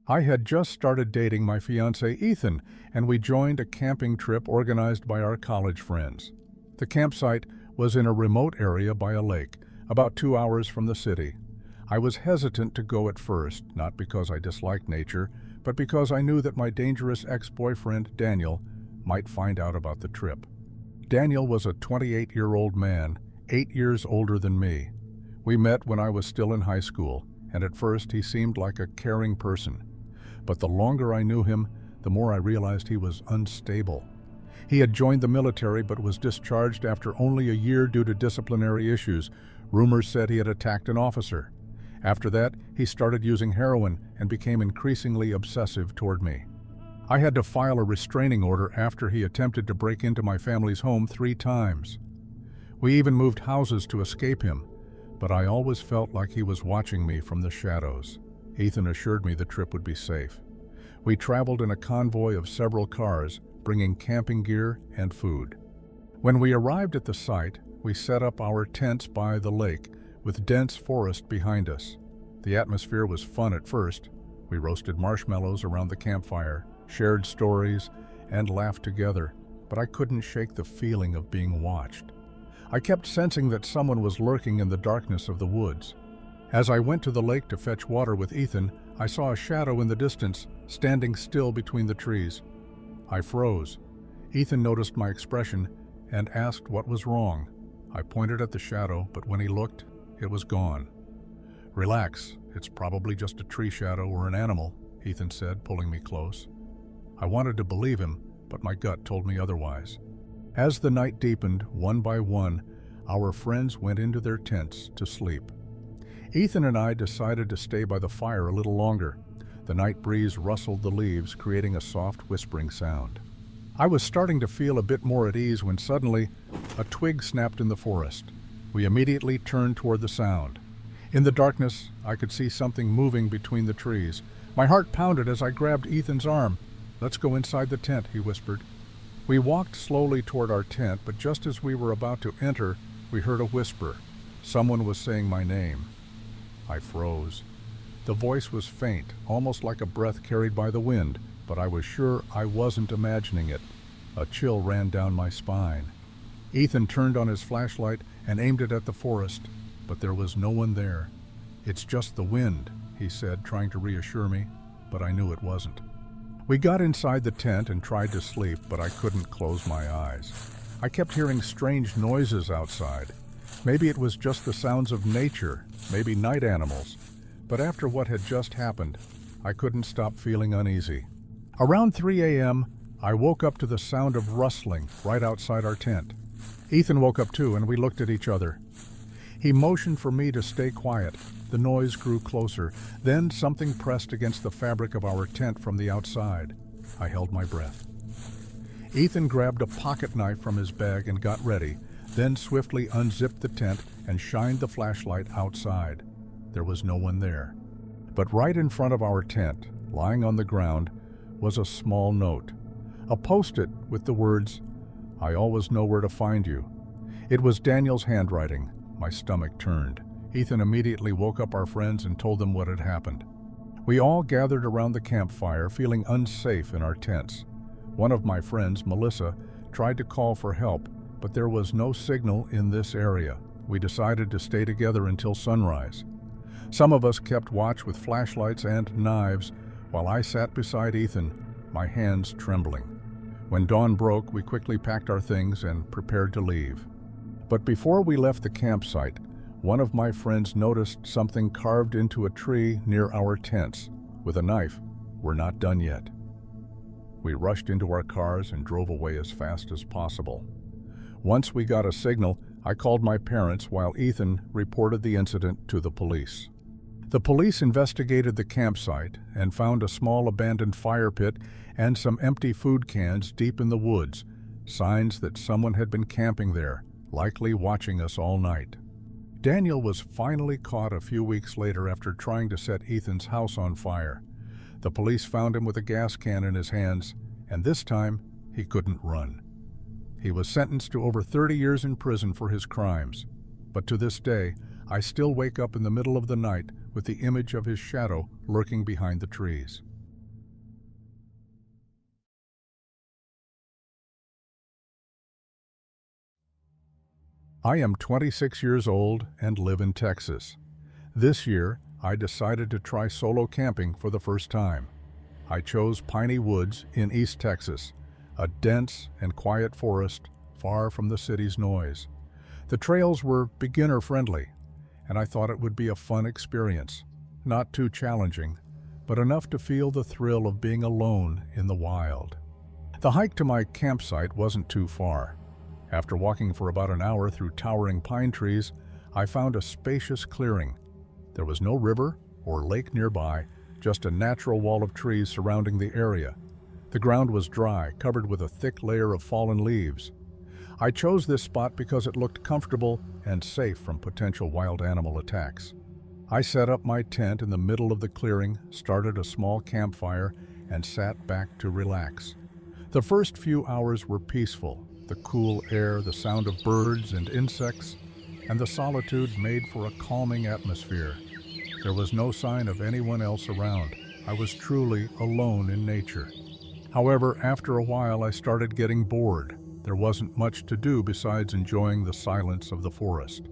I had just started dating my fiancé Ethan, and we joined a camping trip organized by our college friends. The campsite was in a remote area by a lake, about 2 hours from the city. I was hesitant to go at first, not because I disliked nature, but because I knew that my dangerous ex-boyfriend, Daniel, might find out about the trip. Daniel was a 28-year-old man, 8 years older than me. We met when I was still in high school, and at first he seemed like a caring person. But the longer I knew him, the more I realized he was unstable. He had joined the military but was discharged after only a year due to disciplinary issues. Rumors said he had attacked an officer. After that, he started using heroin and became increasingly obsessive toward me. I had to file a restraining order after he attempted to break into my family's home 3 times. We even moved houses to escape him, but I always felt like he was watching me from the shadows. Ethan assured me the trip would be safe. We traveled in a convoy of several cars, bringing camping gear and food. When we arrived at the site, we set up our tents by the lake, with dense forest behind us. The atmosphere was fun at first. We roasted marshmallows around the campfire, shared stories, and laughed together, but I couldn't shake the feeling of being watched. I kept sensing that someone was lurking in the darkness of the woods. As I went to the lake to fetch water with Ethan, I saw a shadow in the distance, standing still between the trees. I froze. Ethan noticed my expression and asked what was wrong. I pointed at the shadow, but when he looked, it was gone. "Relax, it's probably just a tree shadow or an animal," Ethan said, pulling me close. I wanted to believe him, but my gut told me otherwise. As the night deepened, one by one, our friends went into their tents to sleep. Ethan and I decided to stay by the fire a little longer. The night breeze rustled the leaves, creating a soft whispering sound. I was starting to feel a bit more at ease when suddenly a twig snapped in the forest. We immediately turned toward the sound. In the darkness, I could see something moving between the trees. My heart pounded as I grabbed Ethan's arm. "Let's go inside the tent," he whispered. We walked slowly toward our tent, but just as we were about to enter, we heard a whisper. Someone was saying my name. I froze. The voice was faint, almost like a breath carried by the wind, but I was sure I wasn't imagining it. A chill ran down my spine. Ethan turned on his flashlight and aimed it at the forest, but there was no one there. "It's just the wind," he said, trying to reassure me, but I knew it wasn't. We got inside the tent and tried to sleep, but I couldn't close my eyes. I kept hearing strange noises outside. Maybe it was just the sounds of nature, maybe night animals. But after what had just happened, I couldn't stop feeling uneasy. Around 3 a.m., I woke up to the sound of rustling right outside our tent. Ethan woke up too, and we looked at each other. He motioned for me to stay quiet. The noise grew closer. Then something pressed against the fabric of our tent from the outside. I held my breath. Ethan grabbed a pocket knife from his bag and got ready, then swiftly unzipped the tent and shined the flashlight outside. There was no one there. But right in front of our tent, lying on the ground, was a small note. A post-it with the words, "I always know where to find you." It was Daniel's handwriting. My stomach turned. Ethan immediately woke up our friends and told them what had happened. We all gathered around the campfire, feeling unsafe in our tents. One of my friends, Melissa, tried to call for help, but there was no signal in this area. We decided to stay together until sunrise. Some of us kept watch with flashlights and knives, while I sat beside Ethan, my hands trembling. When dawn broke, we quickly packed our things and prepared to leave. But before we left the campsite, one of my friends noticed something carved into a tree near our tents. With a knife, "We're not done yet." We rushed into our cars and drove away as fast as possible. Once we got a signal, I called my parents while Ethan reported the incident to the police. The police investigated the campsite and found a small abandoned fire pit and some empty food cans deep in the woods, signs that someone had been camping there, likely watching us all night. Daniel was finally caught a few weeks later after trying to set Ethan's house on fire. The police found him with a gas can in his hands, and this time he couldn't run. He was sentenced to over 30 years in prison for his crimes. But to this day, I still wake up in the middle of the night with the image of his shadow lurking behind the trees. I am 26 years old and live in Texas. This year, I decided to try solo camping for the first time. I chose Piney Woods in East Texas, a dense and quiet forest far from the city's noise. The trails were beginner-friendly, and I thought it would be a fun experience. Not too challenging, but enough to feel the thrill of being alone in the wild. The hike to my campsite wasn't too far. After walking for about an hour through towering pine trees, I found a spacious clearing. There was no river or lake nearby, just a natural wall of trees surrounding the area. The ground was dry, covered with a thick layer of fallen leaves. I chose this spot because it looked comfortable and safe from potential wild animal attacks. I set up my tent in the middle of the clearing, started a small campfire, and sat back to relax. The first few hours were peaceful. The cool air, the sound of birds and insects, and the solitude made for a calming atmosphere. There was no sign of anyone else around. I was truly alone in nature. However, after a while I started getting bored. There wasn't much to do besides enjoying the silence of the forest.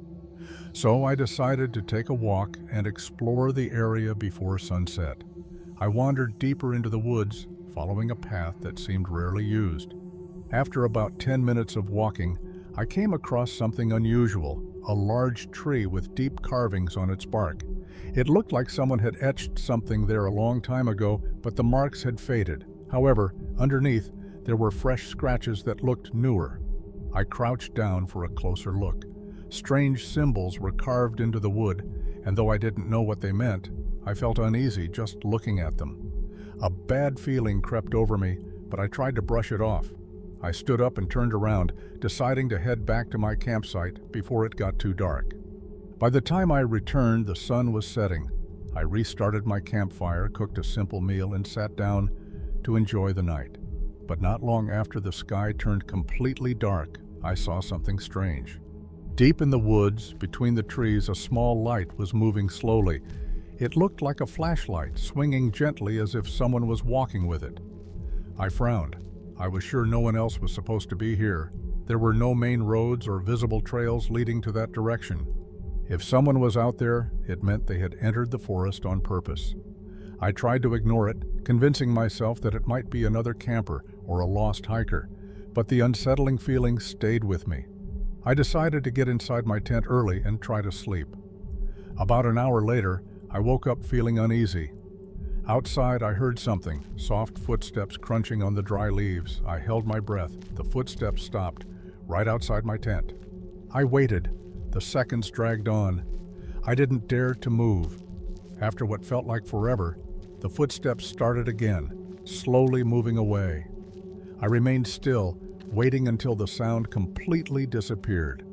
So I decided to take a walk and explore the area before sunset. I wandered deeper into the woods, following a path that seemed rarely used. After about 10 minutes of walking, I came across something unusual, a large tree with deep carvings on its bark. It looked like someone had etched something there a long time ago, but the marks had faded. However, underneath, there were fresh scratches that looked newer. I crouched down for a closer look. Strange symbols were carved into the wood, and though I didn't know what they meant, I felt uneasy just looking at them. A bad feeling crept over me, but I tried to brush it off. I stood up and turned around, deciding to head back to my campsite before it got too dark. By the time I returned, the sun was setting. I restarted my campfire, cooked a simple meal, and sat down to enjoy the night. But not long after the sky turned completely dark, I saw something strange. Deep in the woods, between the trees, a small light was moving slowly. It looked like a flashlight, swinging gently as if someone was walking with it. I frowned. I was sure no one else was supposed to be here. There were no main roads or visible trails leading to that direction. If someone was out there, it meant they had entered the forest on purpose. I tried to ignore it, convincing myself that it might be another camper or a lost hiker, but the unsettling feeling stayed with me. I decided to get inside my tent early and try to sleep. About an hour later, I woke up feeling uneasy. Outside, I heard something, soft footsteps crunching on the dry leaves. I held my breath. The footsteps stopped, right outside my tent. I waited. The seconds dragged on. I didn't dare to move. After what felt like forever, the footsteps started again, slowly moving away. I remained still, waiting until the sound completely disappeared.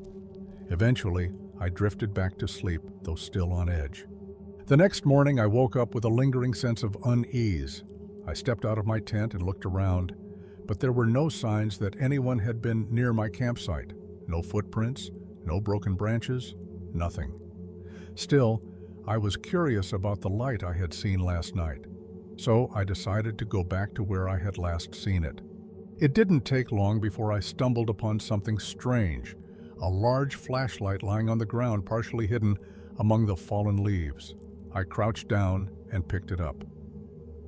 Eventually, I drifted back to sleep, though still on edge. The next morning, I woke up with a lingering sense of unease. I stepped out of my tent and looked around, but there were no signs that anyone had been near my campsite. No footprints, no broken branches, nothing. Still, I was curious about the light I had seen last night, so I decided to go back to where I had last seen it. It didn't take long before I stumbled upon something strange, a large flashlight lying on the ground, partially hidden among the fallen leaves. I crouched down and picked it up.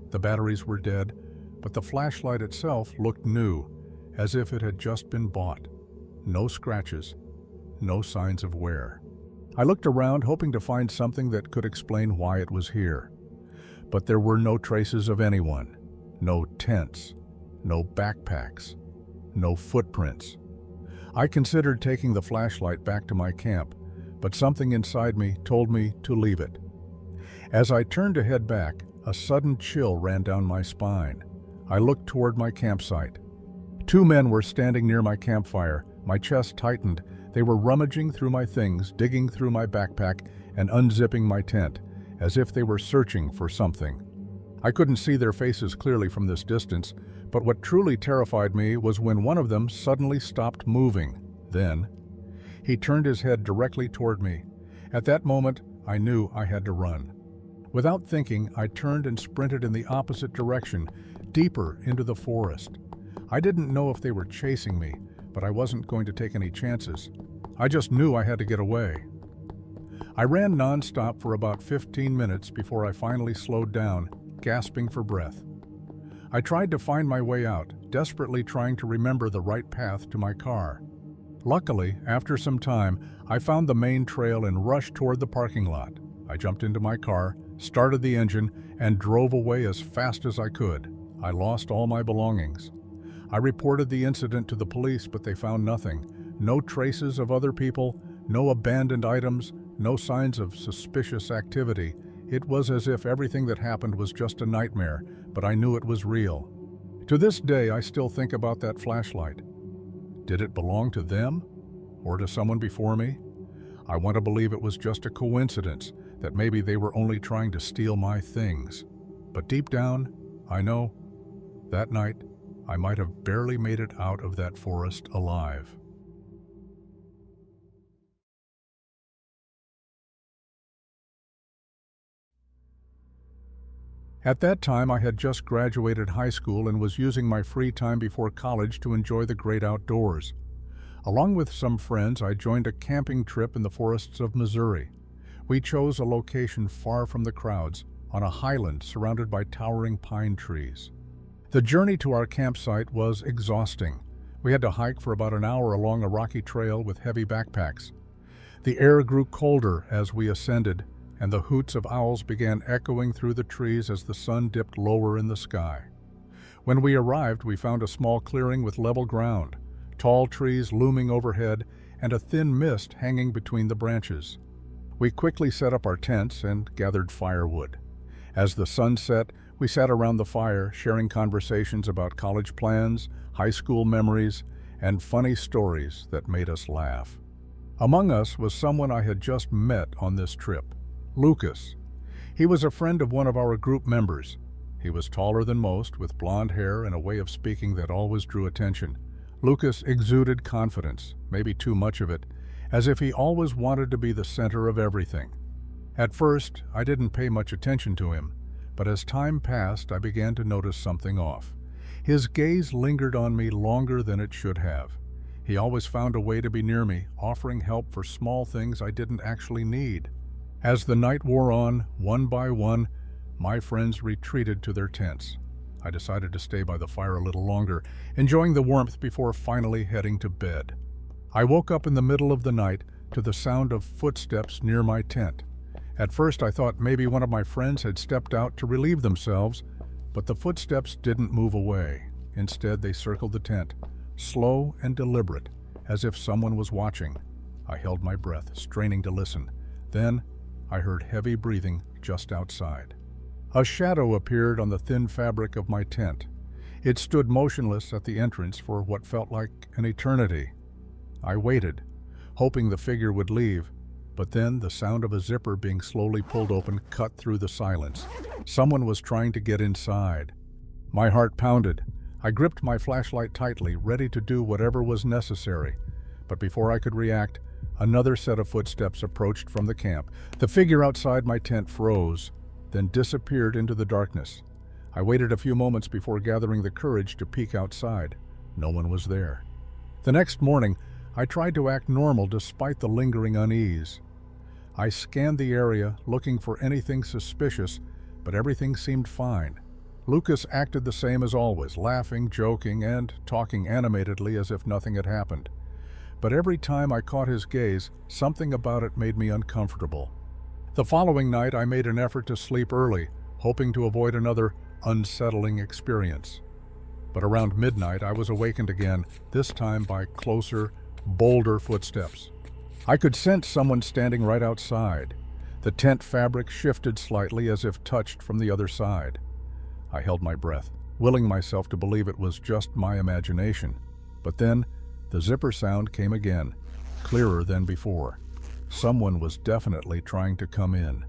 The batteries were dead, but the flashlight itself looked new, as if it had just been bought. No scratches, no signs of wear. I looked around, hoping to find something that could explain why it was here. But there were no traces of anyone, no tents, no backpacks, no footprints. I considered taking the flashlight back to my camp, but something inside me told me to leave it. As I turned to head back, a sudden chill ran down my spine. I looked toward my campsite. Two men were standing near my campfire. My chest tightened. They were rummaging through my things, digging through my backpack, and unzipping my tent, as if they were searching for something. I couldn't see their faces clearly from this distance, but what truly terrified me was when one of them suddenly stopped moving. Then, he turned his head directly toward me. At that moment, I knew I had to run. Without thinking, I turned and sprinted in the opposite direction, deeper into the forest. I didn't know if they were chasing me, but I wasn't going to take any chances. I just knew I had to get away. I ran nonstop for about 15 minutes before I finally slowed down, gasping for breath. I tried to find my way out, desperately trying to remember the right path to my car. Luckily, after some time, I found the main trail and rushed toward the parking lot. I jumped into my car, started the engine, and drove away as fast as I could. I lost all my belongings. I reported the incident to the police, but they found nothing. No traces of other people, no abandoned items, no signs of suspicious activity. It was as if everything that happened was just a nightmare, but I knew it was real. To this day, I still think about that flashlight. Did it belong to them? Or to someone before me? I want to believe it was just a coincidence, that maybe they were only trying to steal my things. But deep down, I know, that night, I might have barely made it out of that forest alive. At that time, I had just graduated high school and was using my free time before college to enjoy the great outdoors. Along with some friends, I joined a camping trip in the forests of Missouri. We chose a location far from the crowds, on a highland surrounded by towering pine trees. The journey to our campsite was exhausting. We had to hike for about an hour along a rocky trail with heavy backpacks. The air grew colder as we ascended, and the hoots of owls began echoing through the trees as the sun dipped lower in the sky. When we arrived, we found a small clearing with level ground, tall trees looming overhead, and a thin mist hanging between the branches. We quickly set up our tents and gathered firewood. As the sun set, we sat around the fire, sharing conversations about college plans, high school memories, and funny stories that made us laugh. Among us was someone I had just met on this trip. Lucas. He was a friend of one of our group members. He was taller than most, with blonde hair and a way of speaking that always drew attention. Lucas exuded confidence, maybe too much of it, as if he always wanted to be the center of everything. At first, I didn't pay much attention to him, but as time passed, I began to notice something off. His gaze lingered on me longer than it should have. He always found a way to be near me, offering help for small things I didn't actually need. As the night wore on, one by one, my friends retreated to their tents. I decided to stay by the fire a little longer, enjoying the warmth before finally heading to bed. I woke up in the middle of the night to the sound of footsteps near my tent. At first I thought maybe one of my friends had stepped out to relieve themselves, but the footsteps didn't move away. Instead, they circled the tent, slow and deliberate, as if someone was watching. I held my breath, straining to listen. Then, I heard heavy breathing just outside. A shadow appeared on the thin fabric of my tent. It stood motionless at the entrance for what felt like an eternity. I waited, hoping the figure would leave, but then the sound of a zipper being slowly pulled open cut through the silence. Someone was trying to get inside. My heart pounded. I gripped my flashlight tightly, ready to do whatever was necessary. But before I could react, another set of footsteps approached from the camp. The figure outside my tent froze, then disappeared into the darkness. I waited a few moments before gathering the courage to peek outside. No one was there. The next morning, I tried to act normal despite the lingering unease. I scanned the area, looking for anything suspicious, but everything seemed fine. Lucas acted the same as always, laughing, joking, and talking animatedly as if nothing had happened. But every time I caught his gaze, something about it made me uncomfortable. The following night, I made an effort to sleep early, hoping to avoid another unsettling experience. But around midnight, I was awakened again, this time by closer, bolder footsteps. I could sense someone standing right outside. The tent fabric shifted slightly as if touched from the other side. I held my breath, willing myself to believe it was just my imagination. But then, the zipper sound came again, clearer than before. Someone was definitely trying to come in.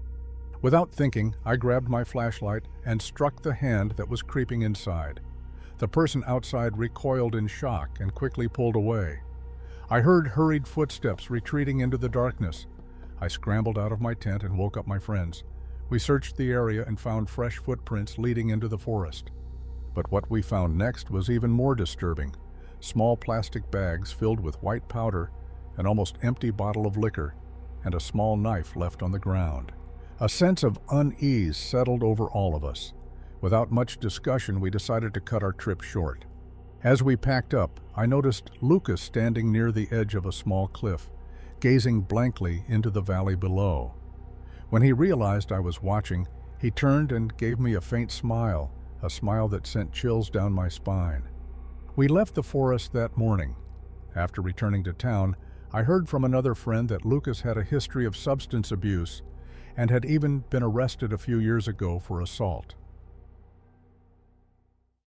Without thinking, I grabbed my flashlight and struck the hand that was creeping inside. The person outside recoiled in shock and quickly pulled away. I heard hurried footsteps retreating into the darkness. I scrambled out of my tent and woke up my friends. We searched the area and found fresh footprints leading into the forest. But what we found next was even more disturbing. Small plastic bags filled with white powder an almost empty bottle of liquor, and a small knife left on the ground. A sense of unease settled over all of us. Without much discussion, we decided to cut our trip short. As we packed up, I noticed Lucas standing near the edge of a small cliff, gazing blankly into the valley below. When he realized I was watching, he turned and gave me a faint smile, a smile that sent chills down my spine. We left the forest that morning. After returning to town, I heard from another friend that Lucas had a history of substance abuse and had even been arrested a few years ago for assault.